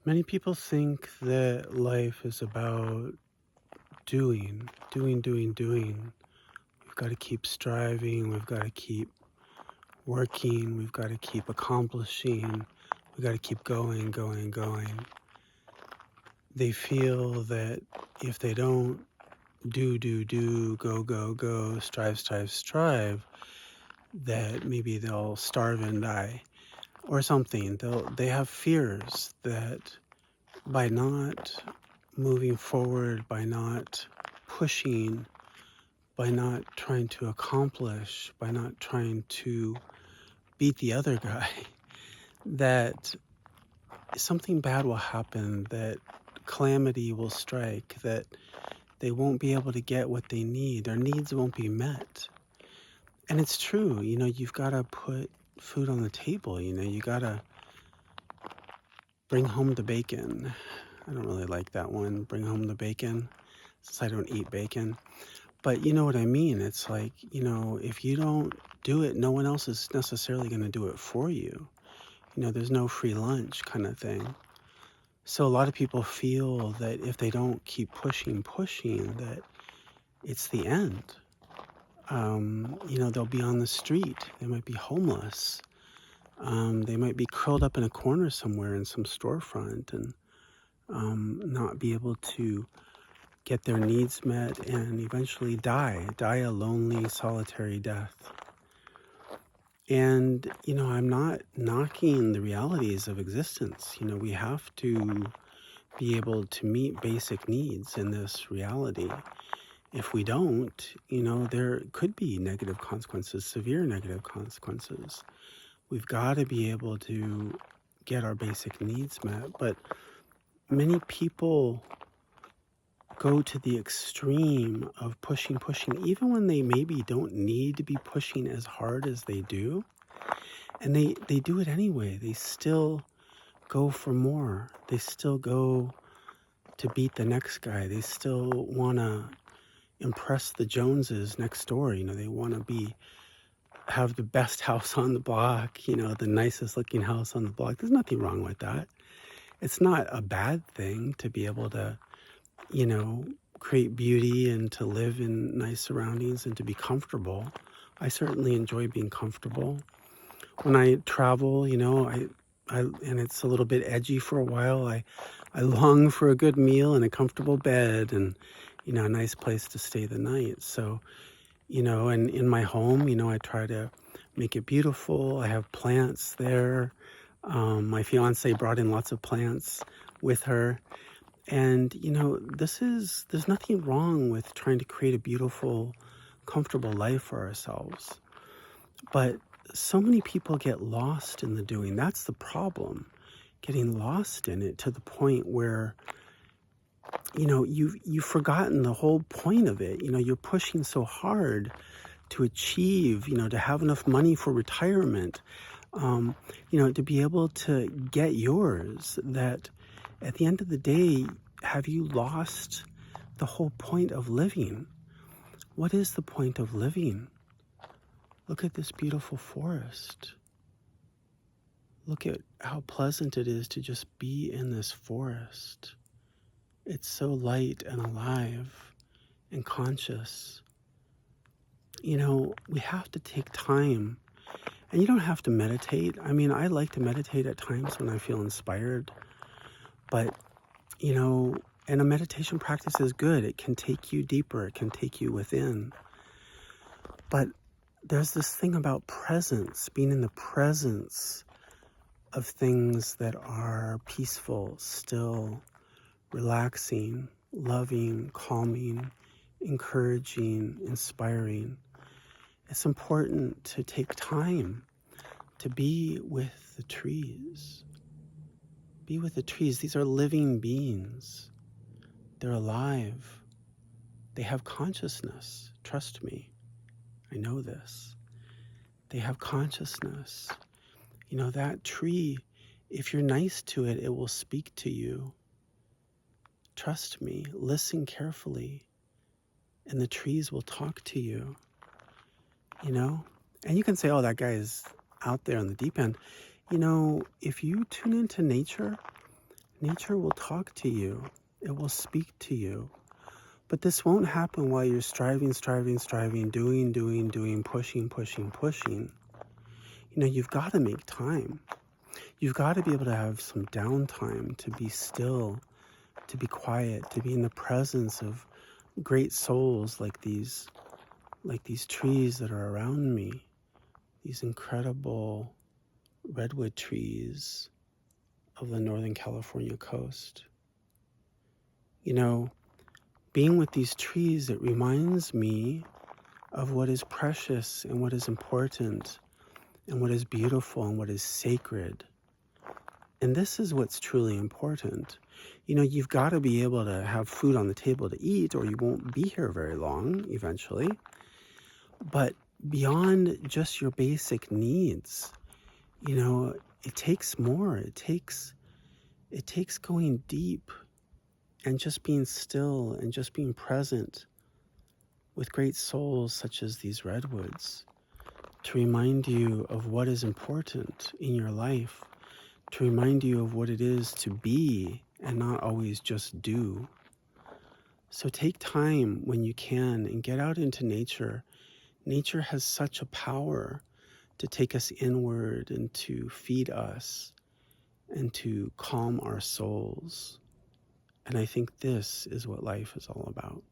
Many people think that life is about doing. We've got to keep striving, we've got to keep working, we've got to keep accomplishing, we've got to keep going. They feel that if they don't do, go, strive, that maybe they'll starve and die or something. They have fears that by not moving forward, by not pushing, by not trying to accomplish, by not trying to beat the other guy, that something bad will happen, that calamity will strike, that they won't be able to get what they need. Their needs won't be met. And it's true, you've got to put food on the table, you got to bring home the bacon. I don't really like that one, bring home the bacon, since I don't eat bacon. But you know what I mean? It's like, if you don't do it, no one else is necessarily going to do it for you. There's no free lunch kind of thing. So a lot of people feel that if they don't keep pushing, that it's the end. They'll be on the street. They might be homeless. They might be curled up in a corner somewhere in some storefront and not be able to get their needs met and eventually die a lonely, solitary death. And, I'm not knocking the realities of existence. We have to be able to meet basic needs in this reality. If we don't, there could be negative consequences, severe negative consequences. We've got to be able to get our basic needs met. But many people go to the extreme of pushing, even when they maybe don't need to be pushing as hard as they do. And they do it anyway. They still go for more. They still go to beat the next guy. They still want to impress the Joneses next door. They want to have the best house on the block, the nicest looking house on the block. There's nothing wrong with that. It's not a bad thing to be able to create beauty and to live in nice surroundings and to be comfortable. I certainly enjoy being comfortable. When I travel, I and it's a little bit edgy for a while, I long for a good meal and a comfortable bed and, a nice place to stay the night. So, and in my home, I try to make it beautiful. I have plants there. My fiance brought in lots of plants with her. And, there's nothing wrong with trying to create a beautiful, comfortable life for ourselves. But so many people get lost in the doing. That's the problem, getting lost in it to the point where, you've forgotten the whole point of it. You're pushing so hard to achieve, to have enough money for retirement, to be able to get yours, that at the end of the day, have you lost the whole point of living? What is the point of living? Look at this beautiful forest. Look at how pleasant it is to just be in this forest. It's so light and alive and conscious. We have to take time. And you don't have to meditate. I mean, I like to meditate at times when I feel inspired. But, and a meditation practice is good. It can take you deeper. It can take you within. But there's this thing about presence, being in the presence of things that are peaceful, still, relaxing, loving, calming, encouraging, inspiring. It's important to take time to be with the trees. Be with the trees. These are living beings. They're alive. They have consciousness. Trust me. I know this. They have consciousness. That tree, if you're nice to it, it will speak to you. Trust me. Listen carefully. And the trees will talk to you. And you can say, oh, that guy is out there on the deep end. If you tune into nature, Nature will talk to you. It will speak to you. But this won't happen while you're striving, doing, pushing. You've got to make time. You've got to be able to have some downtime, to be still, to be quiet, to be in the presence of great souls like these trees that are around me, these incredible redwood trees of the Northern California coast. Being with these trees, it reminds me of what is precious and what is important and what is beautiful and what is sacred. And this is what's truly important. You've got to be able to have food on the table to eat, or you won't be here very long eventually. But beyond just your basic needs, it takes more. It takes going deep and just being still and just being present with great souls such as these redwoods to remind you of what is important in your life, to remind you of what it is to be and not always just do. So take time when you can and get out into nature. Nature has such a power to take us inward and to feed us and to calm our souls. And I think this is what life is all about.